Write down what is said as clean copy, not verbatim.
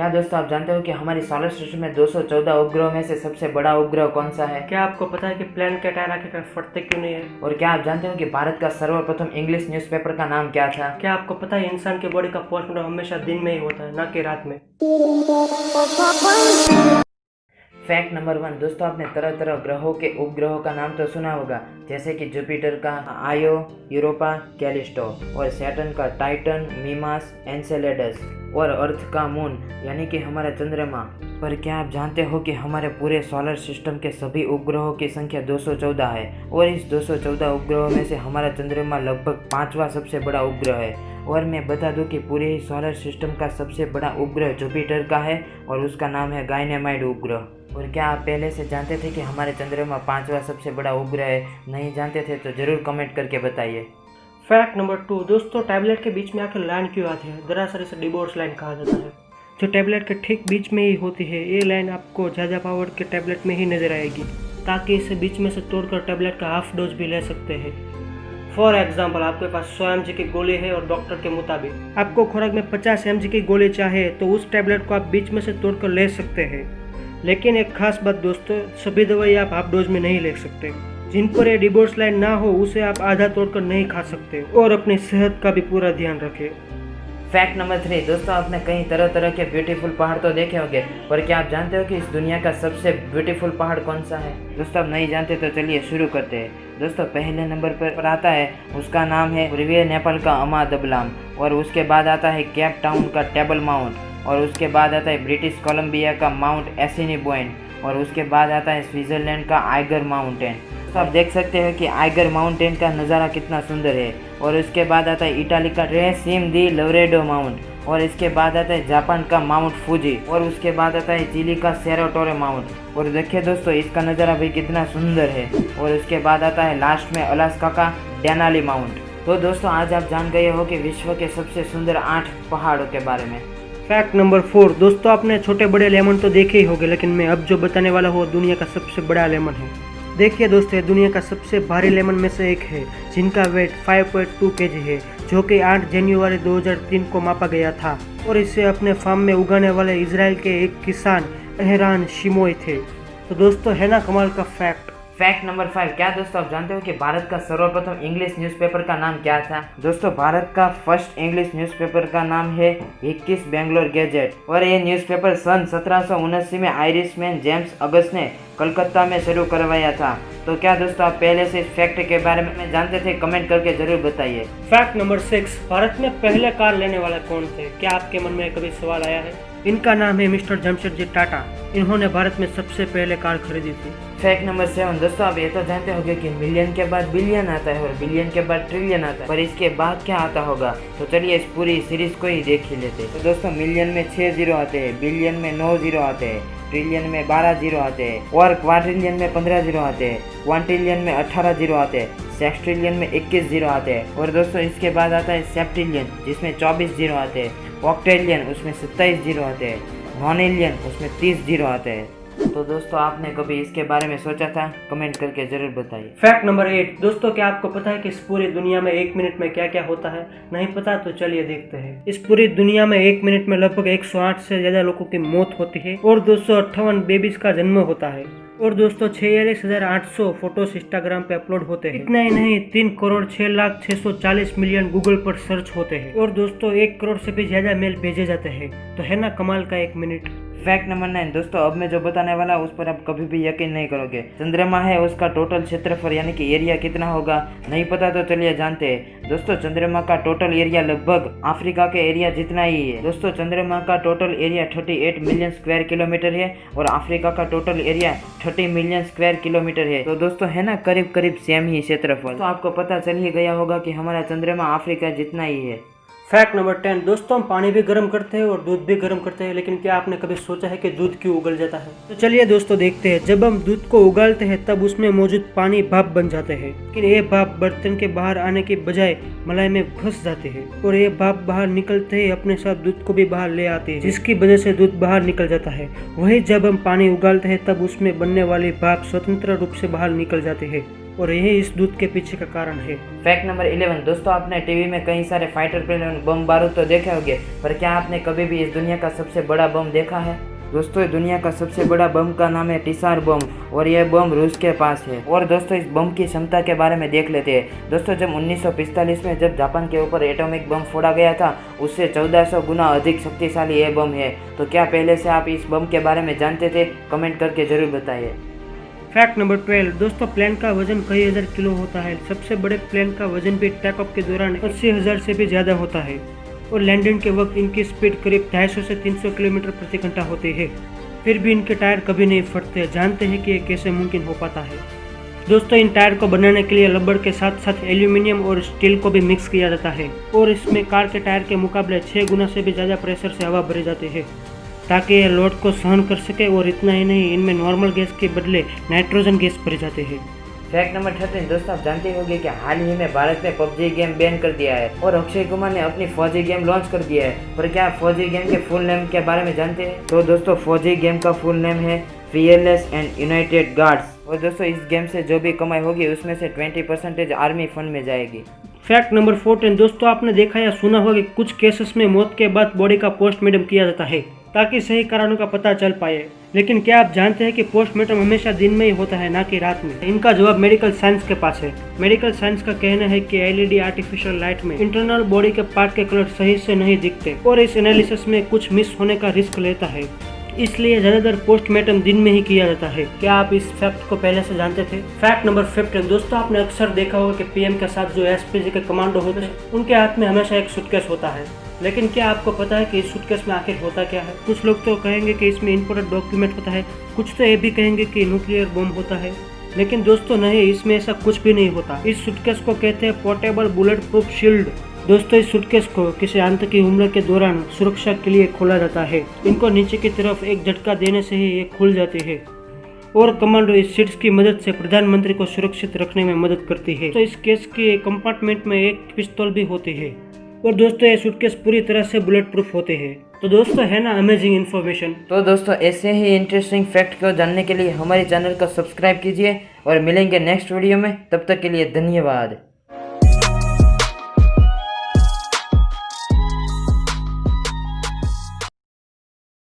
क्या दोस्तों आप जानते हो कि हमारी सोलर सिस्टम में 214 उपग्रहों में से सबसे बड़ा उपग्रह कौन सा है? क्या आपको पता है कि प्लेन के टायर आखिरकार फटते क्यों नहीं है? और क्या आप जानते हो कि भारत का सर्वप्रथम इंग्लिश न्यूज़पेपर का नाम क्या था? क्या आपको पता है इंसान के बॉडी का पोस्टमार्टम हमेशा दिन में ही होता है, ना कि रात में? फैक्ट नंबर 1 दोस्तों, आपने तरह तरह ग्रहों के उपग्रहों का नाम तो सुना होगा, जैसे कि जुपिटर का आयो, यूरोपा, कैलिस्टो, और सैटर्न का टाइटन, मीमास, एनसेलेडस, और अर्थ का मून यानी कि हमारा चंद्रमा। पर क्या आप जानते हो कि हमारे पूरे सोलर सिस्टम के सभी उपग्रहों की संख्या 214 है, और इस 214 उपग्रहों में से हमारा चंद्रमा लगभग 5वां सबसे बड़ा उपग्रह है। और मैं बता दूं कि पूरे ही सोलर सिस्टम का सबसे बड़ा उपग्रह जुपिटर का है और उसका नाम है गाइनेमाइड उपग्रह। और क्या आप पहले से जानते थे कि हमारे चंद्रमा 5वां सबसे बड़ा उपग्रह है? नहीं जानते थे तो ज़रूर कमेंट करके बताइए। फैक्ट नंबर 2 दोस्तों, टैबलेट के बीच में आखिर लाइन क्यों आती है? दरअसल इसे डिवोर्स लाइन कहा जाता है, जो टैबलेट के ठीक बीच में ही होती है। ये लाइन आपको ज़्यादा पावर के टैबलेट में ही नजर आएगी, ताकि इसे बीच में से तोड़कर टैबलेट का हाफ डोज भी ले सकते हैं। फॉर एग्जाम्पल, आपके पास 100 mg की गोली है और डॉक्टर के मुताबिक आपको खुराक में 50 mg की गोली चाहे तो उस टैबलेट को आप बीच में से तोड़कर ले सकते हैं। लेकिन एक खास बात दोस्तों, सभी दवाई आप हाफ डोज में नहीं ले सकते। जिन पर ये डिवोर्स लाइन ना हो उसे आप आधा तोड़कर नहीं खा सकते, और अपनी सेहत का भी पूरा ध्यान रखें। फैक्ट नंबर 3 दोस्तों, आपने कई तरह तरह के ब्यूटीफुल पहाड़ तो देखे होंगे, पर क्या आप जानते हो कि इस दुनिया का सबसे ब्यूटीफुल पहाड़ कौन सा है? दोस्तों आप नहीं जानते तो चलिए शुरू करते हैं। दोस्तों पहले नंबर पर आता है, उसका नाम है पूर्वी नेपाल का अमा दबलाम, और उसके बाद आता है केप टाउन का टेबल माउंट, और उसके बाद आता है ब्रिटिश कोलंबिया का माउंट एसिनीबोइन, और उसके बाद आता है स्विट्जरलैंड का आइगर माउंटेन। तो आप देख सकते हैं कि आइगर माउंटेन का नज़ारा कितना सुंदर है। और उसके बाद आता है इटाली का रेसिम दी लवरेडो माउंट, और इसके बाद आता है जापान का माउंट फूजी, और उसके बाद आता है चिली का सेरो टोरे माउंट। और देखिए दोस्तों इसका नज़ारा भी कितना सुंदर है। और उसके बाद आता है लास्ट में अलास्का का डेनाली माउंट। तो दोस्तों आज आप जान गए हो कि विश्व के सबसे सुंदर 8 पहाड़ों के बारे में। फैक्ट नंबर 4 दोस्तों, आपने छोटे बड़े लेमन तो देखे ही होंगे, लेकिन मैं अब जो बताने वाला हूँ दुनिया का सबसे बड़ा लेमन है। देखिए दोस्तों, ये दुनिया का सबसे भारी लेमन में से एक है, जिनका वेट 5.2 kg है, जो कि 8 जनवरी 2003 को मापा गया था। और इसे अपने फार्म में उगाने वाले इजराइल के एक किसान एहरान शिमोई थे। तो दोस्तों है ना कमाल का फैक्ट। फैक्ट नंबर 5 क्या दोस्तों आप जानते हो कि भारत का सर्वप्रथम इंग्लिश न्यूज़पेपर का नाम क्या था? दोस्तों भारत का फर्स्ट इंग्लिश न्यूज़पेपर का नाम है 21 बेंगलोर गैजेट, और ये न्यूज़पेपर सन 1779 में आयरिशमैन जेम्स अगस्त ने कलकत्ता में शुरू करवाया था। तो क्या दोस्तों आप पहले से इस फैक्ट के बारे में जानते थे? कमेंट करके जरूर बताइए। फैक्ट नंबर 6 भारत में पहले कार लेने वाला कौन थे? क्या आपके मन में कभी सवाल आया है? इनका नाम है मिस्टर जमशेदजी टाटा। इन्होंने भारत में सबसे पहले कार खरीदी थी। फैक्ट नंबर 7 दोस्तों आप ये तो जानते होंगे कि मिलियन के बाद बिलियन आता है और बिलियन के बाद ट्रिलियन आता है, पर इसके बाद क्या आता होगा? तो चलिए इस पूरी सीरीज को ही देख ही लेते हैं। तो दोस्तों मिलियन में 6 जीरो आते हैं, बिलियन में 9 जीरो आते हैं, ट्रिलियन में 12 जीरो आते हैं, और क्वाड्रिलियन में 15 जीरो आते हैं, 1 ट्रिलियन में 18 जीरो आते हैं, सेक्सट्रिलियन में 21 जीरो आते हैं, और दोस्तों इसके बाद आता है सेप्टिलियन जिसमें 24 जीरो आते हैं, ऑक्टेलियन उसमें 27 जीरो आते हैं, नॉनेलियन उसमें 30 जीरो आते हैं। तो दोस्तों आपने कभी इसके बारे में सोचा था? कमेंट करके जरूर बताइए। फैक्ट नंबर 8 दोस्तों, क्या आपको पता है कि इस पूरी दुनिया में 1 मिनट में क्या क्या होता है? नहीं पता तो चलिए देखते हैं। इस पूरी दुनिया में 1 मिनट में लगभग 108 से ज्यादा लोगों की मौत होती है, और 258 बेबीज का जन्म होता है, और दोस्तों 46,800 फोटोज इंस्टाग्राम पे अपलोड होते हैं। इतना ही नहीं, 3,06,640,000,000 गूगल पर सर्च होते हैं, और दोस्तों 1 करोड़ से भी ज्यादा मेल भेजे जाते हैं। तो है ना कमाल का 1 मिनट। फैक्ट नंबर 9 दोस्तों, अब मैं जो बताने वाला उस पर आप कभी भी यकीन नहीं करोगे। चंद्रमा है, उसका टोटल क्षेत्रफल यानी कि एरिया कितना होगा? नहीं पता तो चलिए जानते हैं। दोस्तों चंद्रमा का टोटल एरिया लगभग अफ्रीका के एरिया जितना ही है। दोस्तों चंद्रमा का total area 38 million square kilometre है, और अफ्रीका का total area 30 million square kilometre है। तो दोस्तों है ना करीब करीब सेम ही क्षेत्रफल। तो आपको पता चल ही गया होगा कि हमारा चंद्रमा अफ्रीका जितना ही है। फैक्ट नंबर 10 दोस्तों, हम पानी भी गर्म करते हैं और दूध भी गर्म करते हैं, लेकिन क्या आपने कभी सोचा है कि दूध क्यों उगल जाता है? तो चलिए दोस्तों देखते हैं। जब हम दूध को उगालते हैं तब उसमें मौजूद पानी भाप बन जाते हैं, लेकिन ये भाप बर्तन के बाहर आने के बजाय मलाई में घुस जाते हैं, और ये भाप बाहर निकलते ही अपने साथ दूध को भी बाहर ले आते हैं, जिसकी वजह से दूध बाहर निकल जाता है। वही जब हम पानी उगालते हैं तब उसमें बनने वाली भाप स्वतंत्र रूप से बाहर निकल जाती है, और यही इस दूध के पीछे का कारण है। फैक्ट नंबर 11 दोस्तों, आपने टीवी में कई सारे फाइटर प्लेन बम बारूद तो देखे होंगे, पर क्या आपने कभी भी इस दुनिया का सबसे बड़ा बम देखा है? दोस्तों, दुनिया का सबसे बड़ा बम का नाम है टिसार बम और यह बम रूस के पास है। और दोस्तों, इस बम की क्षमता के बारे में देख लेते हैं। दोस्तों, जब 1945 में जब जापान के ऊपर एटॉमिक बम फोड़ा गया था, उससे 1400 गुना अधिक शक्तिशाली यह बम है। तो क्या पहले से आप इस बम के बारे में जानते थे? कमेंट करके जरूर बताइए। फैक्ट नंबर 12 दोस्तों, प्लेन का वजन कई हजार किलो होता है। सबसे बड़े प्लेन का वजन भी टेक ऑफ के दौरान 80,000 से भी ज़्यादा होता है और लैंडिंग के वक्त इनकी स्पीड करीब 250 से 300 किलोमीटर प्रति घंटा होती है। फिर भी इनके टायर कभी नहीं फटते। जानते हैं कि ये कैसे मुमकिन हो पाता है? दोस्तों, इन टायर को बनाने के लिए रबड़ के साथ साथ एल्यूमिनियम और स्टील को भी मिक्स किया जाता है और इसमें कार के टायर के मुकाबले 6 गुना से भी ज़्यादा प्रेशर से हवा भरी जाती है ताकि ये लोड को सहन कर सके। और इतना ही नहीं, इनमें नॉर्मल गैस के बदले नाइट्रोजन गैस भरी जाती है। फैक्ट नंबर 13 दोस्तों, आप जानते होंगे कि हाल ही में भारत में पबजी गेम बैन कर दिया है और अक्षय कुमार ने अपनी फौजी गेम लॉन्च कर दिया है। पर क्या आप फौजी गेम के फुल नेम के बारे में जानते हैं? तो दोस्तों, फौजी गेम का फुल नेम है फीयरलेस एंड यूनाइटेड गार्ड्स। और दोस्तों, इस गेम से जो भी कमाई होगी उसमें से 20% आर्मी फंड में जाएगी। फैक्ट नंबर 14 दोस्तों, आपने देखा या सुना होगा कि कुछ केसेस में मौत के बाद बॉडी का पोस्टमार्टम किया जाता है ताकि सही कारणों का पता चल पाए। लेकिन क्या आप जानते हैं कि पोस्टमार्टम हमेशा दिन में ही होता है, ना कि रात में? इनका जवाब मेडिकल साइंस के पास है। मेडिकल साइंस का कहना है कि एलईडी आर्टिफिशियल लाइट में इंटरनल बॉडी के पार्ट के कलर सही से नहीं दिखते और इस एनालिसिस में कुछ मिस होने का रिस्क लेता है, इसलिए ज्यादातर पोस्टमार्टम दिन में ही किया जाता है। क्या आप इस फैक्ट को पहले से जानते थे? फैक्ट नंबर 15 दोस्तों, आपने अक्सर देखा होगा कि पीएम के साथ जो एसपीजी के कमांडो होते हैं उनके हाथ में हमेशा एक सूटकेस होता है। लेकिन क्या आपको पता है कि इस सूटकेस में आखिर होता क्या है? कुछ लोग तो कहेंगे कि इसमें इंपोर्टेंट डॉक्यूमेंट होता है, कुछ तो ये भी कहेंगे कि न्यूक्लियर बम होता है। लेकिन दोस्तों नहीं, इसमें ऐसा कुछ भी नहीं होता। इस सूटकेस को कहते हैं पोर्टेबल बुलेट प्रूफ शील्ड। दोस्तों, इस सूटकेस को किसी आतंकी हमले के दौरान सुरक्षा के लिए खोला जाता है। इनको नीचे की तरफ एक झटका देने से ही ये खुल जाती है और कमांडो इस शीट्स की मदद से प्रधानमंत्री को सुरक्षित रखने में मदद करती है। तो इस केस के कंपार्टमेंट में एक पिस्तौल भी होती है और दोस्तों, ये सूटकेस पूरी तरह से बुलेट प्रूफ होते हैं। तो दोस्तों, है ना अमेजिंग इन्फॉर्मेशन? तो दोस्तों, ऐसे ही इंटरेस्टिंग फैक्ट को जानने के लिए हमारे चैनल को सब्सक्राइब कीजिए और मिलेंगे नेक्स्ट वीडियो में। तब तक के लिए धन्यवाद।